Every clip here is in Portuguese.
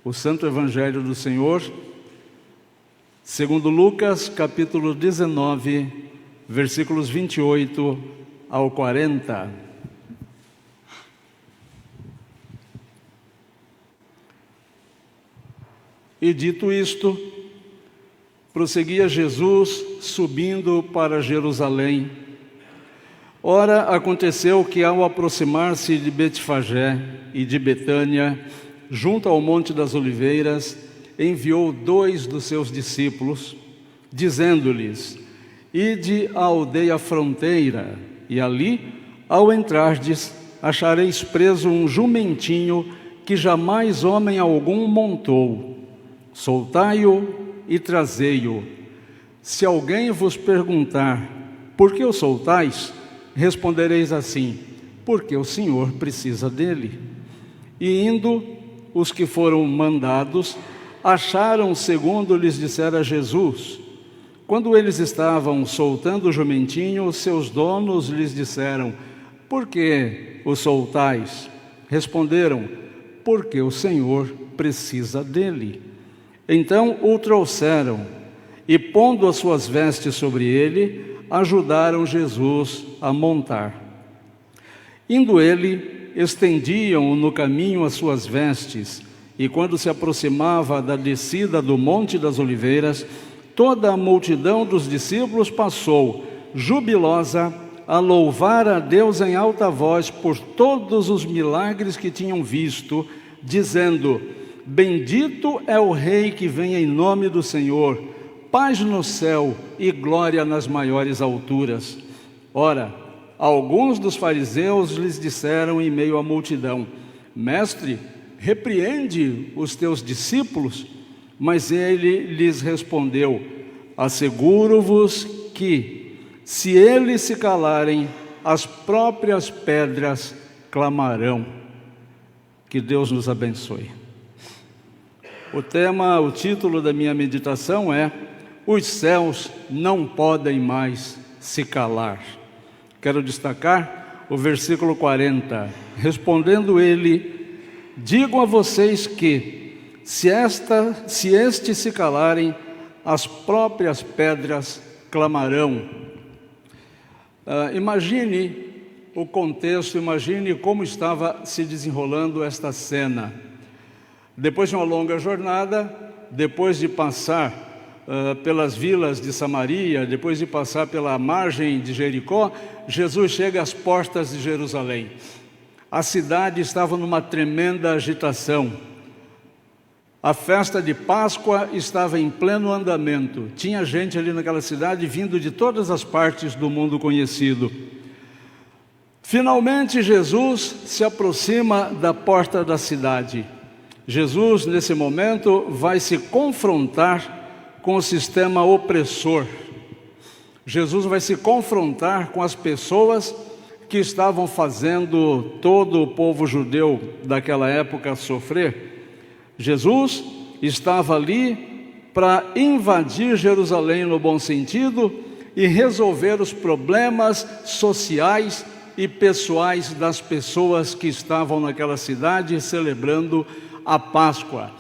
O Santo Evangelho do Senhor, segundo Lucas, capítulo 19, versículos 28 ao 40. E dito isto, prosseguia Jesus subindo para Jerusalém. Ora, aconteceu que ao aproximar-se de Betfagé e de Betânia, junto ao Monte das Oliveiras, enviou 2 dos seus discípulos, dizendo-lhes: Ide à aldeia fronteira, e ali, ao entrardes, achareis preso um jumentinho que jamais homem algum montou. Soltai-o e trazei-o. Se alguém vos perguntar: por que o soltais? Respondereis assim: porque o Senhor precisa dele. E indo, os que foram mandados acharam segundo lhes dissera Jesus. Quando eles estavam soltando o jumentinho, seus donos lhes disseram: por que o soltais? Responderam: porque o Senhor precisa dele. Então o trouxeram e, pondo as suas vestes sobre ele, ajudaram Jesus a montar. Indo ele, estendiam no caminho as suas vestes, e quando se aproximava da descida do Monte das Oliveiras, toda a multidão dos discípulos passou, jubilosa, a louvar a Deus em alta voz por todos os milagres que tinham visto, dizendo: bendito é o Rei que vem em nome do Senhor, paz no céu e glória nas maiores alturas. Ora, alguns dos fariseus lhes disseram em meio à multidão: Mestre, repreende os teus discípulos. Mas ele lhes respondeu: asseguro-vos que, se eles se calarem, as próprias pedras clamarão. Que Deus nos abençoe. O título da minha meditação é: os céus não podem mais se calar. Quero destacar o versículo 40. Respondendo ele: digo a vocês que, se estes se calarem, as próprias pedras clamarão. Imagine o contexto, imagine como estava se desenrolando esta cena. Depois de uma longa jornada, depois de passar pelas vilas de Samaria, depois de passar pela margem de Jericó, Jesus chega às portas de Jerusalém. A cidade estava numa tremenda agitação. A festa de Páscoa estava em pleno andamento. Tinha gente ali naquela cidade vindo de todas as partes do mundo conhecido. Finalmente Jesus se aproxima da porta da cidade. Jesus, nesse momento, vai se confrontar com o sistema opressor. Jesus vai se confrontar com as pessoas que estavam fazendo todo o povo judeu daquela época sofrer. Jesus estava ali para invadir Jerusalém no bom sentido e resolver os problemas sociais e pessoais das pessoas que estavam naquela cidade celebrando a Páscoa.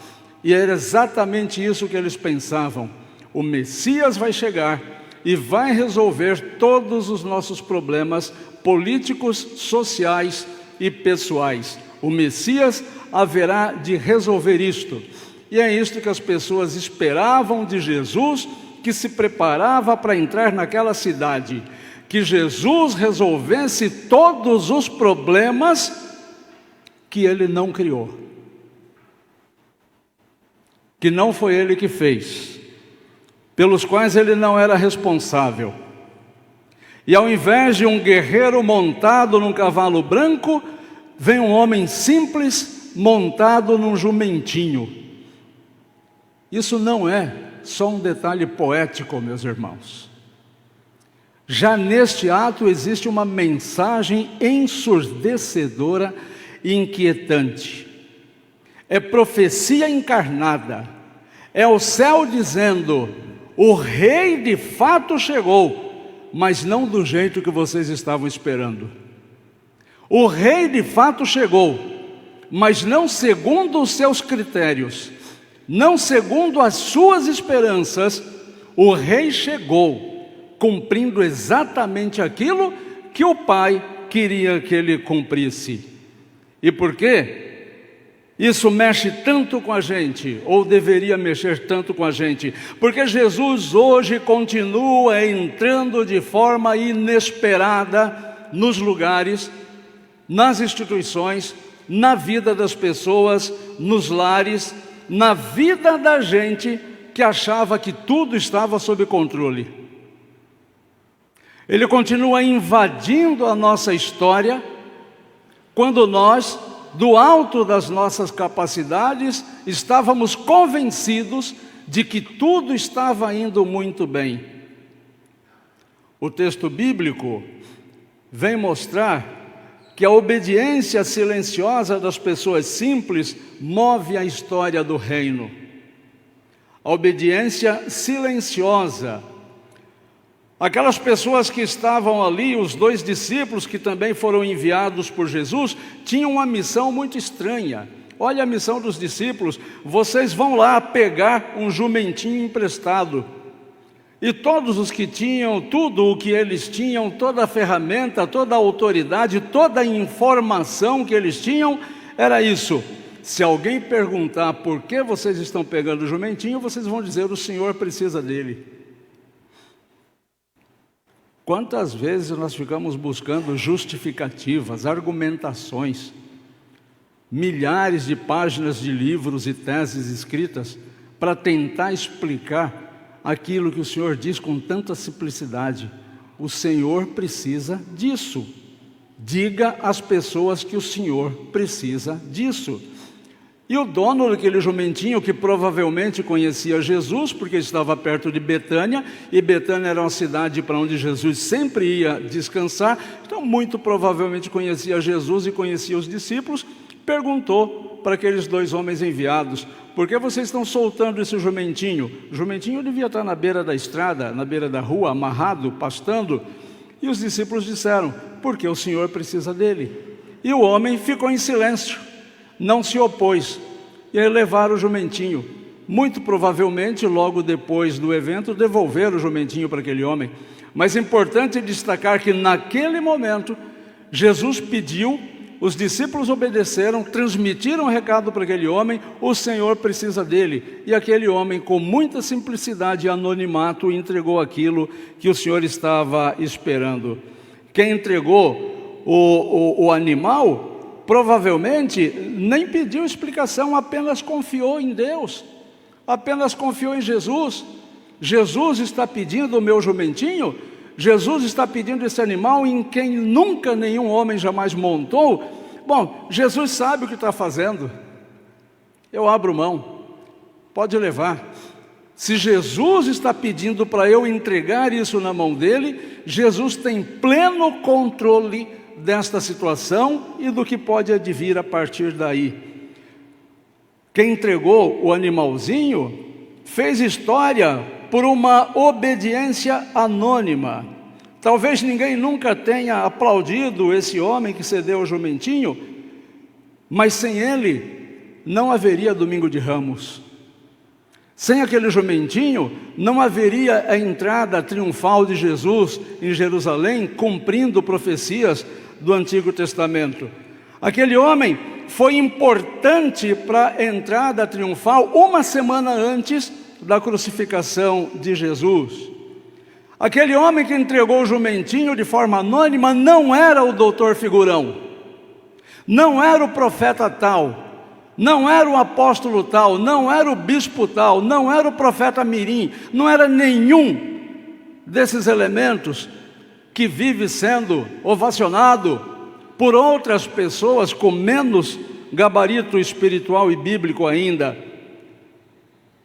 E era exatamente isso que eles pensavam: o Messias vai chegar e vai resolver todos os nossos problemas políticos, sociais e pessoais. O Messias haverá de resolver isto. E é isto que as pessoas esperavam de Jesus, que se preparava para entrar naquela cidade. Que Jesus resolvesse todos os problemas que ele não criou, que não foi ele que fez, pelos quais ele não era responsável. E ao invés de um guerreiro montado num cavalo branco, vem um homem simples montado num jumentinho. Isso não é só um detalhe poético, meus irmãos. Já neste ato existe uma mensagem ensurdecedora e inquietante. É profecia encarnada. É o céu dizendo: o rei de fato chegou, mas não do jeito que vocês estavam esperando. O rei de fato chegou, mas não segundo os seus critérios, não segundo as suas esperanças, o rei chegou, cumprindo exatamente aquilo que o pai queria que ele cumprisse. E por quê? Isso mexe tanto com a gente, ou deveria mexer tanto com a gente, porque Jesus hoje continua entrando de forma inesperada nos lugares, nas instituições, na vida das pessoas, nos lares, na vida da gente que achava que tudo estava sob controle. Ele continua invadindo a nossa história, quando nós, do alto das nossas capacidades, estávamos convencidos de que tudo estava indo muito bem. O texto bíblico vem mostrar que a obediência silenciosa das pessoas simples move a história do reino. A obediência silenciosa. Aquelas pessoas que estavam ali, os 2 discípulos que também foram enviados por Jesus, tinham uma missão muito estranha. Olha a missão dos discípulos: vocês vão lá pegar um jumentinho emprestado. E todos os que tinham tudo o que eles tinham, toda a ferramenta, toda a autoridade, toda a informação que eles tinham, era isso: se alguém perguntar por que vocês estão pegando o jumentinho, vocês vão dizer: o Senhor precisa dele. Quantas vezes nós ficamos buscando justificativas, argumentações, milhares de páginas de livros e teses escritas para tentar explicar aquilo que o Senhor diz com tanta simplicidade: o Senhor precisa disso. Diga às pessoas que o Senhor precisa disso. E o dono daquele jumentinho, que provavelmente conhecia Jesus, porque estava perto de Betânia, e Betânia era uma cidade para onde Jesus sempre ia descansar, então muito provavelmente conhecia Jesus e conhecia os discípulos, perguntou para aqueles 2 homens enviados: por que vocês estão soltando esse jumentinho? O jumentinho devia estar na beira da estrada, na beira da rua, amarrado, pastando. E os discípulos disseram: porque o Senhor precisa dele. E o homem ficou em silêncio, não se opôs, e aí levaram o jumentinho. Muito provavelmente, logo depois do evento, devolveram o jumentinho para aquele homem. Mas é importante destacar que naquele momento, Jesus pediu, os discípulos obedeceram, transmitiram o recado para aquele homem: o Senhor precisa dele. E aquele homem, com muita simplicidade e anonimato, entregou aquilo que o Senhor estava esperando. Quem entregou o animal, provavelmente nem pediu explicação, apenas confiou em Deus, apenas confiou em Jesus. Jesus está pedindo o meu jumentinho, Jesus está pedindo esse animal em quem nunca nenhum homem jamais montou. Bom, Jesus sabe o que está fazendo, eu abro mão, pode levar. Se Jesus está pedindo para eu entregar isso na mão dele, Jesus tem pleno controle desta situação e do que pode advir a partir daí. Quem entregou o animalzinho fez história por uma obediência anônima. Talvez ninguém nunca tenha aplaudido esse homem que cedeu o jumentinho, mas sem ele não haveria domingo de Ramos. Sem aquele jumentinho, não haveria a entrada triunfal de Jesus em Jerusalém, cumprindo profecias do Antigo Testamento. Aquele homem foi importante para a entrada triunfal uma semana antes da crucificação de Jesus. Aquele homem que entregou o jumentinho de forma anônima não era o doutor figurão, não era o profeta tal, não era o apóstolo tal, não era o bispo tal, não era o profeta mirim, não era nenhum desses elementos que vive sendo ovacionado por outras pessoas com menos gabarito espiritual e bíblico ainda.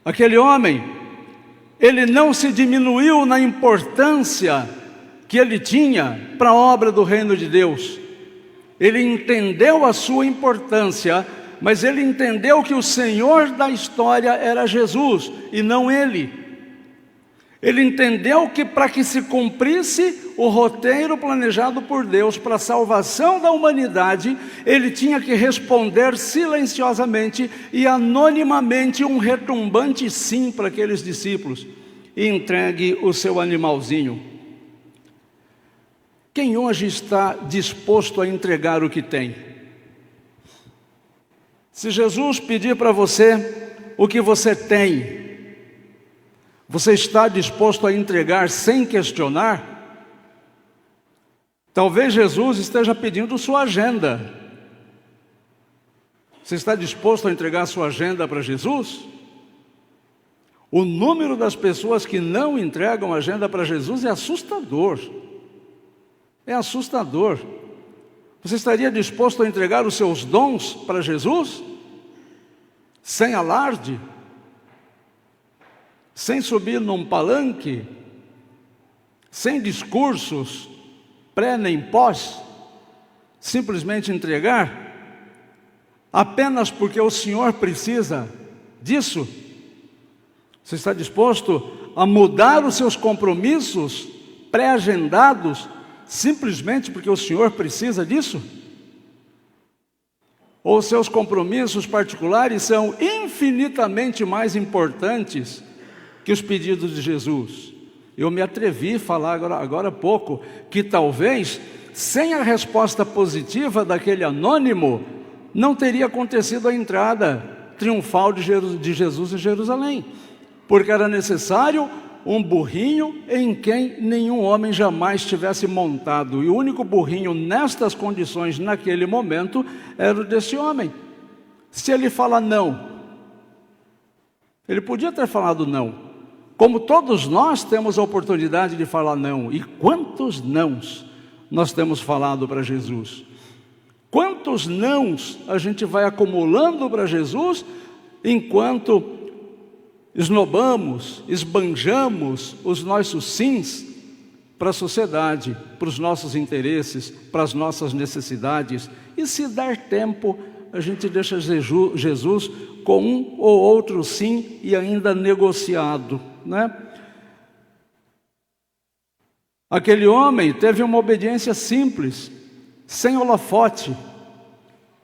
Aquele homem, ele não se diminuiu na importância que ele tinha para a obra do reino de Deus. Ele entendeu a sua importância, mas ele entendeu que o Senhor da história era Jesus e não ele. Ele entendeu que para que se cumprisse o roteiro planejado por Deus para a salvação da humanidade, ele tinha que responder silenciosamente e anonimamente um retumbante sim para aqueles discípulos, e entregue o seu animalzinho. Quem hoje está disposto a entregar o que tem? Se Jesus pedir para você o que você tem, você está disposto a entregar sem questionar? Talvez Jesus esteja pedindo sua agenda. Você está disposto a entregar sua agenda para Jesus? O número das pessoas que não entregam agenda para Jesus é assustador. É assustador. Você estaria disposto a entregar os seus dons para Jesus? Sem alarde? Sem subir num palanque? Sem discursos pré nem pós? Simplesmente entregar? Apenas porque o Senhor precisa disso? Você está disposto a mudar os seus compromissos pré-agendados simplesmente porque o Senhor precisa disso? Ou seus compromissos particulares são infinitamente mais importantes que os pedidos de Jesus? Eu me atrevi a falar agora há pouco que talvez, sem a resposta positiva daquele anônimo, não teria acontecido a entrada triunfal de Jesus em Jerusalém, porque era necessário um burrinho em quem nenhum homem jamais tivesse montado, e o único burrinho nestas condições, naquele momento, era o desse homem. Se ele fala não, ele podia ter falado não, como todos nós temos a oportunidade de falar não. E quantos nãos nós temos falado para Jesus? Quantos nãos a gente vai acumulando para Jesus, enquanto esnobamos, esbanjamos os nossos sims para a sociedade, para os nossos interesses, para as nossas necessidades. E se der tempo, a gente deixa Jesus com um ou outro sim e ainda negociado, né? Aquele homem teve uma obediência simples, sem holofote,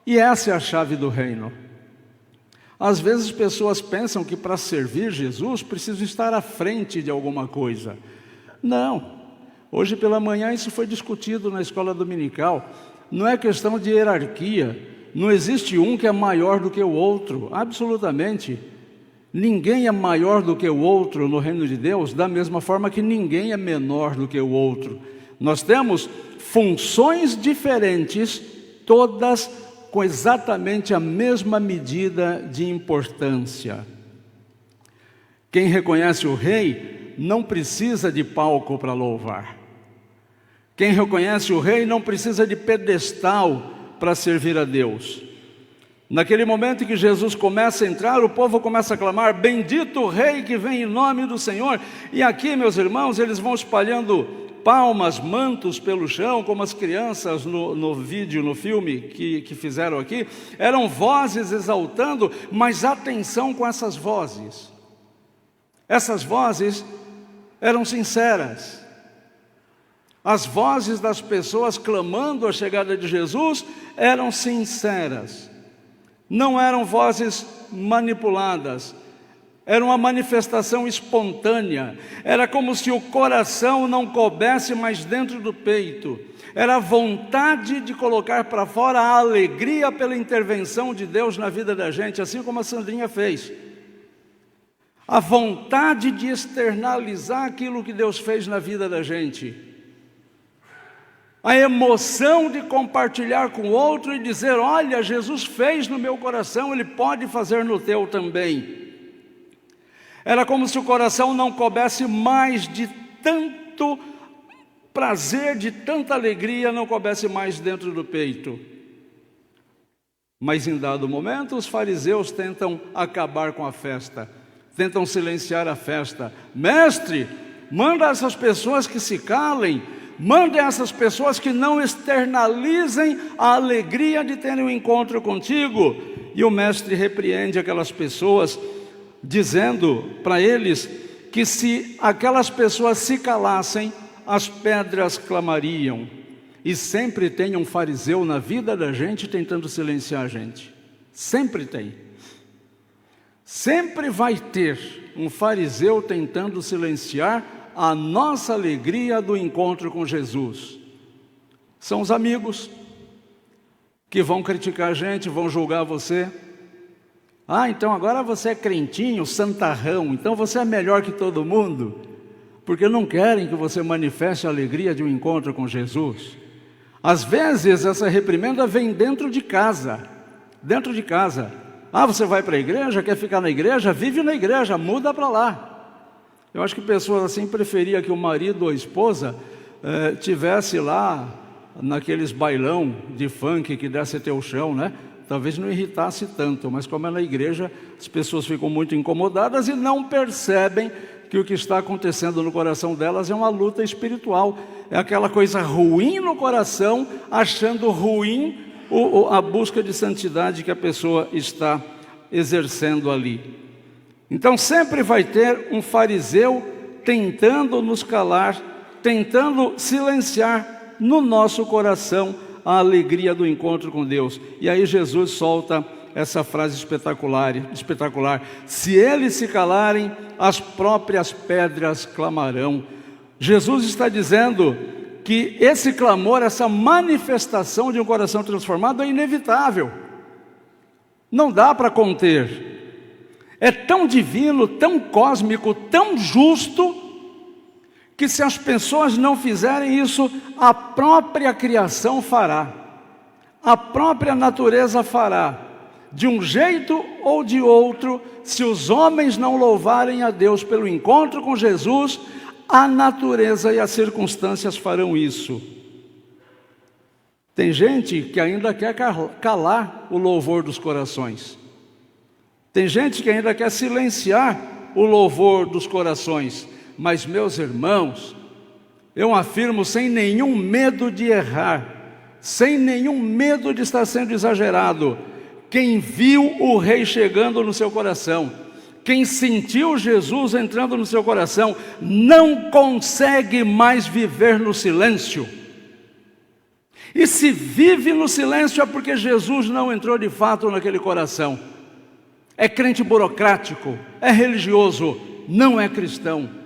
e essa é a chave do reino. Às vezes as pessoas pensam que para servir Jesus precisam estar à frente de alguma coisa. Não. Hoje pela manhã isso foi discutido na escola dominical. Não é questão de hierarquia. Não existe um que é maior do que o outro. Absolutamente. Ninguém é maior do que o outro no reino de Deus, da mesma forma que ninguém é menor do que o outro. Nós temos funções diferentes, todas com exatamente a mesma medida de importância. Quem reconhece o rei não precisa de palco para louvar. Quem reconhece o rei não precisa de pedestal para servir a Deus. Naquele momento em que Jesus começa a entrar, o povo começa a clamar: bendito o rei que vem em nome do Senhor. E aqui, meus irmãos, eles vão espalhando palmas, mantos pelo chão, como as crianças no vídeo, no filme que fizeram aqui. Eram vozes exaltando, mas atenção com essas vozes. Essas vozes eram sinceras. As vozes das pessoas clamando a chegada de Jesus eram sinceras. Não eram vozes manipuladas. Era uma manifestação espontânea. Era como se o coração não coubesse mais dentro do peito. Era a vontade de colocar para fora a alegria pela intervenção de Deus na vida da gente, assim como a Sandrinha fez. A vontade de externalizar aquilo que Deus fez na vida da gente. A emoção de compartilhar com o outro e dizer: olha, Jesus fez no meu coração, Ele pode fazer no teu também. Era como se o coração não coubesse mais de tanto prazer, de tanta alegria, não coubesse mais dentro do peito. Mas em dado momento, os fariseus tentam acabar com a festa, tentam silenciar a festa. Mestre, manda essas pessoas que se calem, manda essas pessoas que não externalizem a alegria de terem um encontro contigo. E o mestre repreende aquelas pessoas, dizendo para eles que se aquelas pessoas se calassem, as pedras clamariam. E sempre tem um fariseu na vida da gente tentando silenciar a gente. Sempre tem. Sempre vai ter um fariseu tentando silenciar a nossa alegria do encontro com Jesus. São os amigos que vão criticar a gente, vão julgar você. Ah, então agora você é crentinho, santarrão, então você é melhor que todo mundo, porque não querem que você manifeste a alegria de um encontro com Jesus. Às vezes essa reprimenda vem dentro de casa. Dentro de casa. Ah, você vai para a igreja, quer ficar na igreja? Vive na igreja, muda para lá. Eu acho que pessoas assim preferiam que o marido ou a esposa tivesse lá naqueles bailão de funk que desce até o chão, né? Talvez não irritasse tanto, mas como é na igreja, as pessoas ficam muito incomodadas e não percebem que o que está acontecendo no coração delas é uma luta espiritual. É aquela coisa ruim no coração, achando ruim a busca de santidade que a pessoa está exercendo ali. Então sempre vai ter um fariseu tentando nos calar, tentando silenciar no nosso coração a alegria do encontro com Deus. E aí Jesus solta essa frase espetacular. Se eles se calarem, as próprias pedras clamarão. Jesus está dizendo que esse clamor, essa manifestação de um coração transformado é inevitável. Não dá para conter. É tão divino, tão cósmico, tão justo, que se as pessoas não fizerem isso, a própria criação fará. A própria natureza fará. De um jeito ou de outro, se os homens não louvarem a Deus pelo encontro com Jesus, a natureza e as circunstâncias farão isso. Tem gente que ainda quer calar o louvor dos corações. Tem gente que ainda quer silenciar o louvor dos corações. Mas, meus irmãos, eu afirmo sem nenhum medo de errar, sem nenhum medo de estar sendo exagerado, quem viu o Rei chegando no seu coração, quem sentiu Jesus entrando no seu coração, não consegue mais viver no silêncio. E se vive no silêncio é porque Jesus não entrou de fato naquele coração. É crente burocrático, é religioso, não é cristão.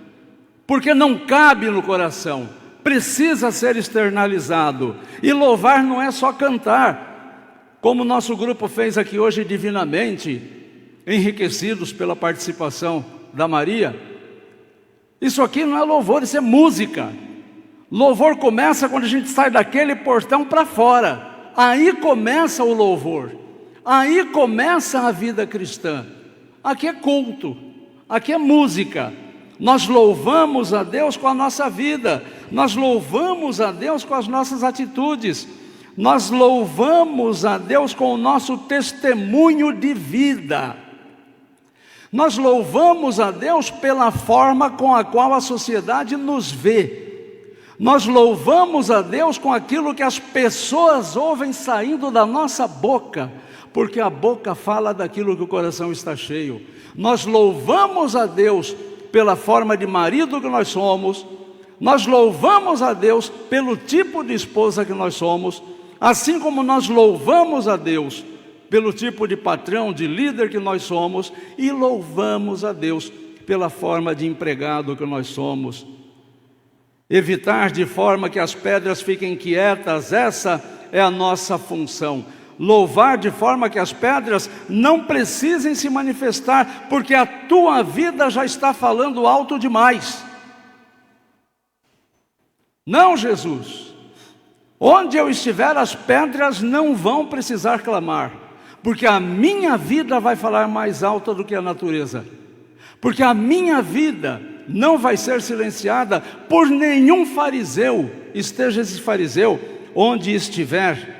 Porque não cabe no coração, precisa ser externalizado. E louvar não é só cantar, como o nosso grupo fez aqui hoje divinamente, enriquecidos pela participação da Maria. Isso aqui não é louvor, isso é música. Louvor começa quando a gente sai daquele portão para fora. Aí começa o louvor, aí começa a vida cristã. Aqui é culto, aqui é música. Nós louvamos a Deus com a nossa vida, nós louvamos a Deus com as nossas atitudes, nós louvamos a Deus com o nosso testemunho de vida, nós louvamos a Deus pela forma com a qual a sociedade nos vê, nós louvamos a Deus com aquilo que as pessoas ouvem saindo da nossa boca, porque a boca fala daquilo que o coração está cheio. Nós louvamos a Deus pela forma de marido que nós somos, nós louvamos a Deus pelo tipo de esposa que nós somos, assim como nós louvamos a Deus pelo tipo de patrão, de líder que nós somos, e louvamos a Deus pela forma de empregado que nós somos. Evitar de forma que as pedras fiquem quietas, essa é a nossa função. Louvar de forma que as pedras não precisem se manifestar, porque a tua vida já está falando alto demais. Não, Jesus, onde eu estiver, as pedras não vão precisar clamar, porque a minha vida vai falar mais alto do que a natureza, porque a minha vida não vai ser silenciada por nenhum fariseu, esteja esse fariseu onde estiver.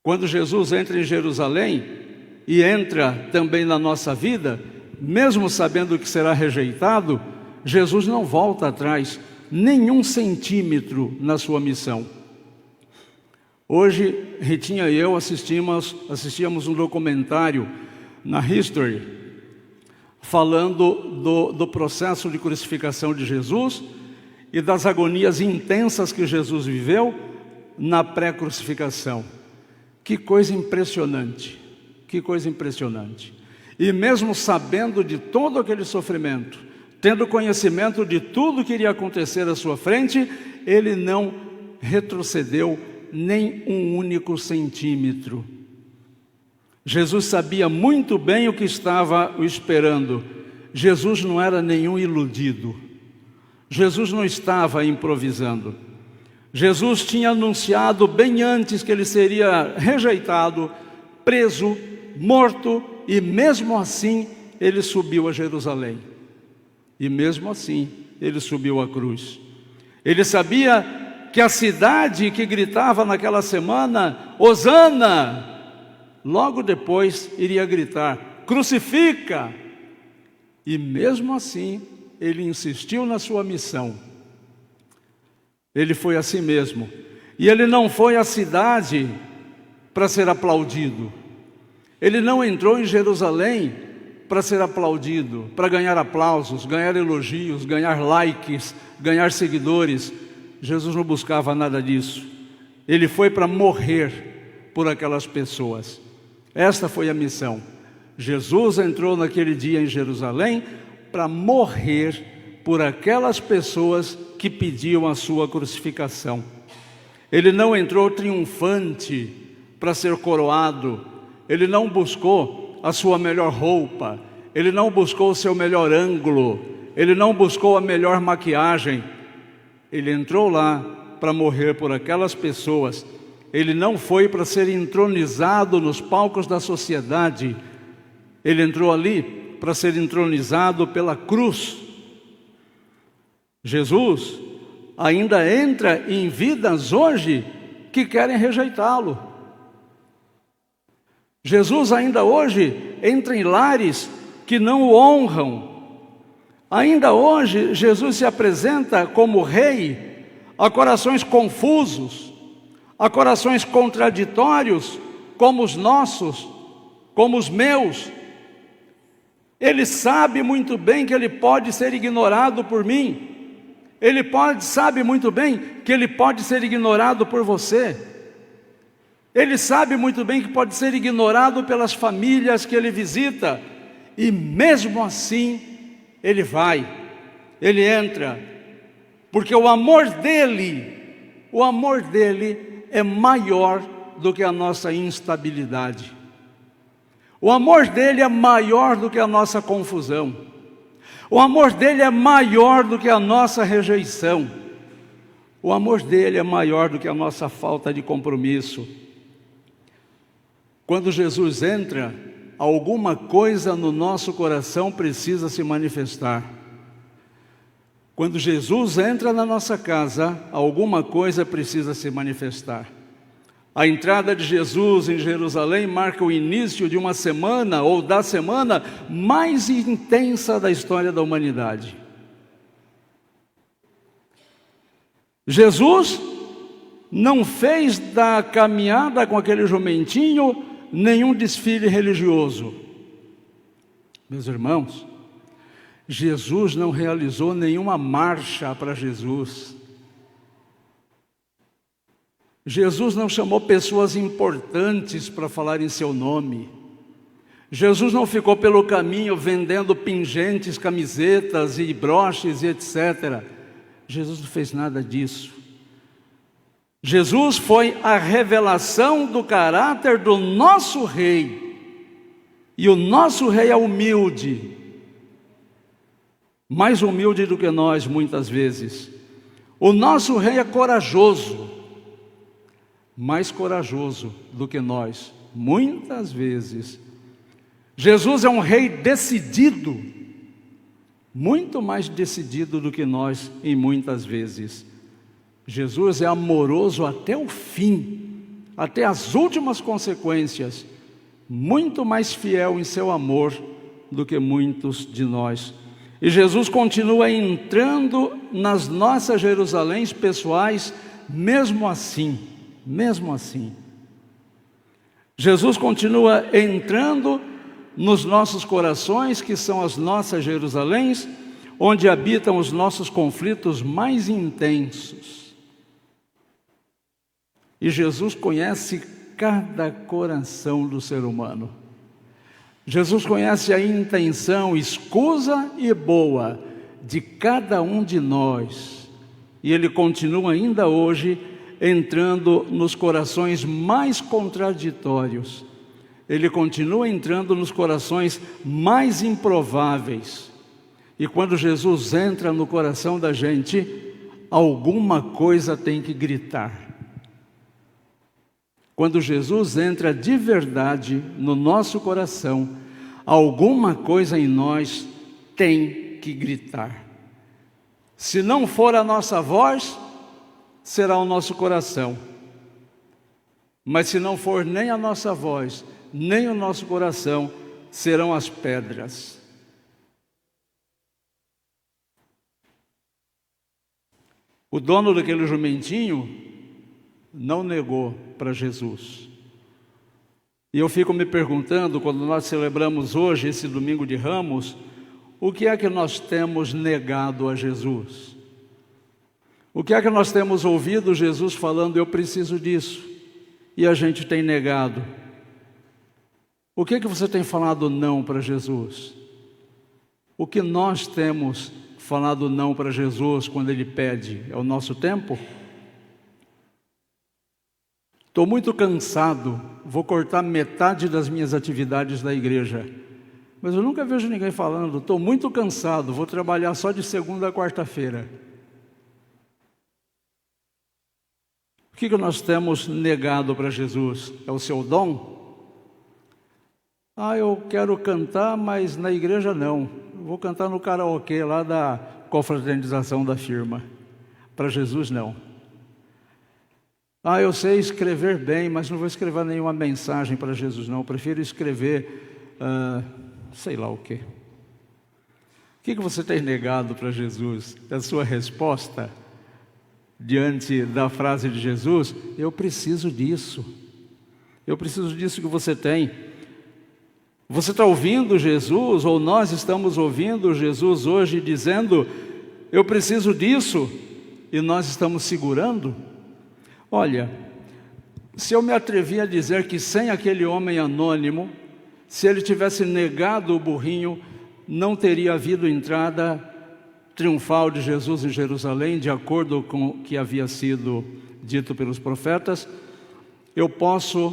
Quando Jesus entra em Jerusalém e entra também na nossa vida, mesmo sabendo que será rejeitado, Jesus não volta atrás nenhum centímetro na sua missão. Hoje, Ritinha e eu assistíamos um documentário na History falando do processo de crucificação de Jesus e das agonias intensas que Jesus viveu na pré-crucificação. Que coisa impressionante, que coisa impressionante. E mesmo sabendo de todo aquele sofrimento, tendo conhecimento de tudo que iria acontecer à sua frente, ele não retrocedeu nem um único centímetro. Jesus sabia muito bem o que estava o esperando. Jesus não era nenhum iludido. Jesus não estava improvisando. Jesus tinha anunciado bem antes que ele seria rejeitado, preso, morto, e mesmo assim ele subiu a Jerusalém. E mesmo assim ele subiu a cruz. Ele sabia que a cidade que gritava naquela semana, Hosana, logo depois iria gritar, crucifica! E mesmo assim, ele insistiu na sua missão. Ele foi a si mesmo. E ele não foi à cidade para ser aplaudido. Ele não entrou em Jerusalém para ser aplaudido, para ganhar aplausos, ganhar elogios, ganhar likes, ganhar seguidores. Jesus não buscava nada disso. Ele foi para morrer por aquelas pessoas. Esta foi a missão. Jesus entrou naquele dia em Jerusalém para morrer por aquelas pessoas que pediam a sua crucificação. Ele não entrou triunfante para ser coroado. Ele não buscou a sua melhor roupa. Ele não buscou o seu melhor ângulo. Ele não buscou a melhor maquiagem. Ele entrou lá para morrer por aquelas pessoas. Ele não foi para ser entronizado nos palcos da sociedade. Ele entrou ali para ser entronizado pela cruz. Jesus ainda entra em vidas hoje que querem rejeitá-lo. Jesus ainda hoje entra em lares que não o honram. Ainda hoje Jesus se apresenta como rei a corações confusos, a corações contraditórios, como os nossos, como os meus. Ele sabe muito bem que ele pode ser ignorado por mim. Sabe muito bem que ele pode ser ignorado por você. Ele sabe muito bem que pode ser ignorado pelas famílias que ele visita. E mesmo assim, ele vai, ele entra. Porque o amor dele é maior do que a nossa instabilidade. O amor dele é maior do que a nossa confusão. O amor dele é maior do que a nossa rejeição. O amor dele é maior do que a nossa falta de compromisso. Quando Jesus entra, alguma coisa no nosso coração precisa se manifestar. Quando Jesus entra na nossa casa, alguma coisa precisa se manifestar. A entrada de Jesus em Jerusalém marca o início de uma semana, ou da semana mais intensa da história da humanidade. Jesus não fez da caminhada com aquele jumentinho nenhum desfile religioso. Meus irmãos, Jesus não realizou nenhuma marcha para Jesus. Jesus não chamou pessoas importantes para falar em seu nome. Jesus não ficou pelo caminho vendendo pingentes, camisetas e broches e etc. Jesus não fez nada disso. Jesus foi a revelação do caráter do nosso rei. E o nosso rei é humilde. Mais humilde do que nós muitas vezes. O nosso rei é corajoso. Mais corajoso do que nós, muitas vezes. Jesus é um rei decidido, muito mais decidido do que nós, em muitas vezes. Jesus é amoroso até o fim, até as últimas consequências, muito mais fiel em seu amor do que muitos de nós. E Jesus continua entrando nas nossas Jerusaléns pessoais, mesmo assim. Mesmo assim, Jesus continua entrando nos nossos corações, que são as nossas Jerusaléns, onde habitam os nossos conflitos mais intensos. E Jesus conhece cada coração do ser humano. Jesus conhece a intenção escusa e boa de cada um de nós. E Ele continua ainda hoje entrando nos corações mais contraditórios. Ele continua entrando nos corações mais improváveis. E quando Jesus entra no coração da gente, alguma coisa tem que gritar. Quando Jesus entra de verdade no nosso coração, alguma coisa em nós tem que gritar. Se não for a nossa voz, será o nosso coração. Mas se não for nem a nossa voz, nem o nosso coração, serão as pedras. O dono daquele jumentinho não negou para Jesus. E eu fico me perguntando, quando nós celebramos hoje, esse domingo de Ramos, o que é que nós temos negado a Jesus? O que é que nós temos ouvido Jesus falando, eu preciso disso, e a gente tem negado? O que é que você tem falado não para Jesus? O que nós temos falado não para Jesus quando Ele pede? É o nosso tempo? Estou muito cansado, vou cortar metade das minhas atividades da igreja. Mas eu nunca vejo ninguém falando, estou muito cansado, vou trabalhar só de segunda a quarta-feira. O que nós temos negado para Jesus? É o seu dom? Eu quero cantar, mas na igreja não. Vou cantar no karaokê lá da confraternização da firma. Para Jesus não. Eu sei escrever bem, mas não vou escrever nenhuma mensagem para Jesus não. Prefiro escrever, sei lá o quê. O que você tem negado para Jesus? A sua resposta diante da frase de Jesus, eu preciso disso. Eu preciso disso que você tem. Você está ouvindo Jesus, ou nós estamos ouvindo Jesus hoje dizendo, eu preciso disso, e nós estamos segurando? Olha, se eu me atrevi a dizer que sem aquele homem anônimo, se ele tivesse negado o burrinho, não teria havido entrada triunfal de Jesus em Jerusalém, de acordo com o que havia sido dito pelos profetas, eu posso,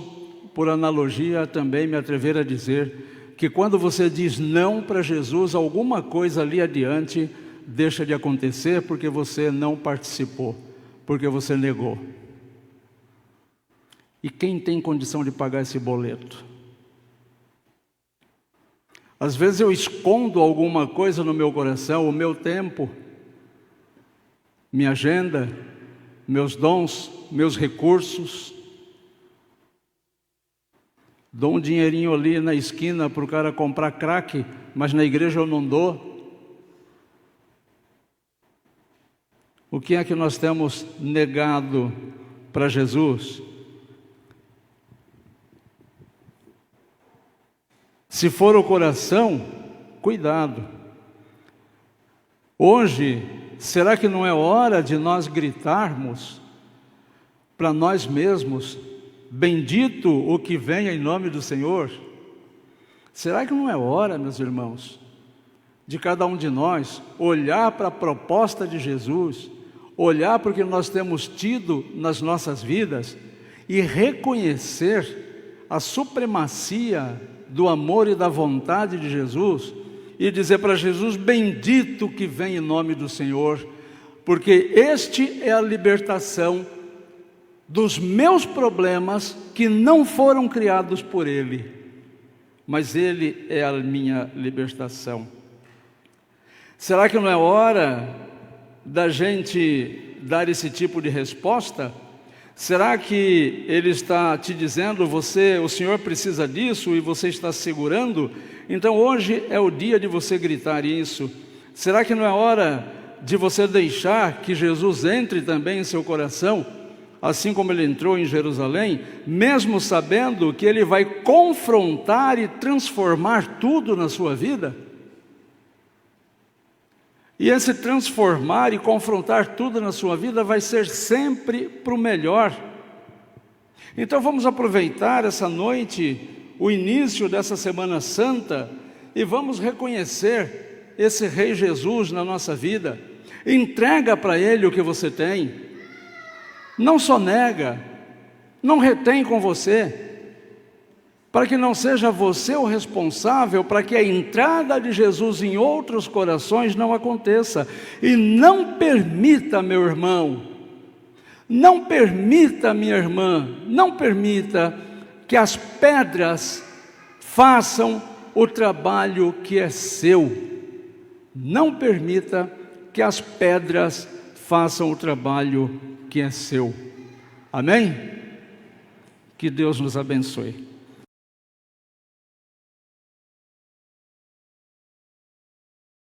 por analogia, também me atrever a dizer que quando você diz não para Jesus, alguma coisa ali adiante deixa de acontecer porque você não participou, porque você negou. E quem tem condição de pagar esse boleto? Às vezes eu escondo alguma coisa no meu coração, o meu tempo, minha agenda, meus dons, meus recursos. Dou um dinheirinho ali na esquina para o cara comprar crack, mas na igreja eu não dou. O que é que nós temos negado para Jesus? Se for o coração, cuidado. Hoje, será que não é hora de nós gritarmos para nós mesmos, bendito o que vem em nome do Senhor? Será que não é hora, meus irmãos, de cada um de nós olhar para a proposta de Jesus, olhar para o que nós temos tido nas nossas vidas e reconhecer a supremacia do amor e da vontade de Jesus e dizer para Jesus, bendito que vem em nome do Senhor, porque este é a libertação dos meus problemas que não foram criados por Ele, mas Ele é a minha libertação. Será que não é hora da gente dar esse tipo de resposta? Será que Ele está te dizendo, o Senhor precisa disso e você está segurando? Então hoje é o dia de você gritar isso. Será que não é hora de você deixar que Jesus entre também em seu coração? assim como ele entrou em Jerusalém, mesmo sabendo que ele vai confrontar e transformar tudo na sua vida? E esse transformar e confrontar tudo na sua vida vai ser sempre para o melhor. Então vamos aproveitar essa noite, o início dessa Semana Santa, e vamos reconhecer esse Rei Jesus na nossa vida. Entrega para Ele o que você tem. Não só nega, não retém com você, para que não seja você o responsável, para que a entrada de Jesus em outros corações não aconteça. E não permita, meu irmão, não permita, minha irmã, não permita que as pedras façam o trabalho que é seu. Não permita que as pedras façam o trabalho que é seu. Amém? Que Deus nos abençoe.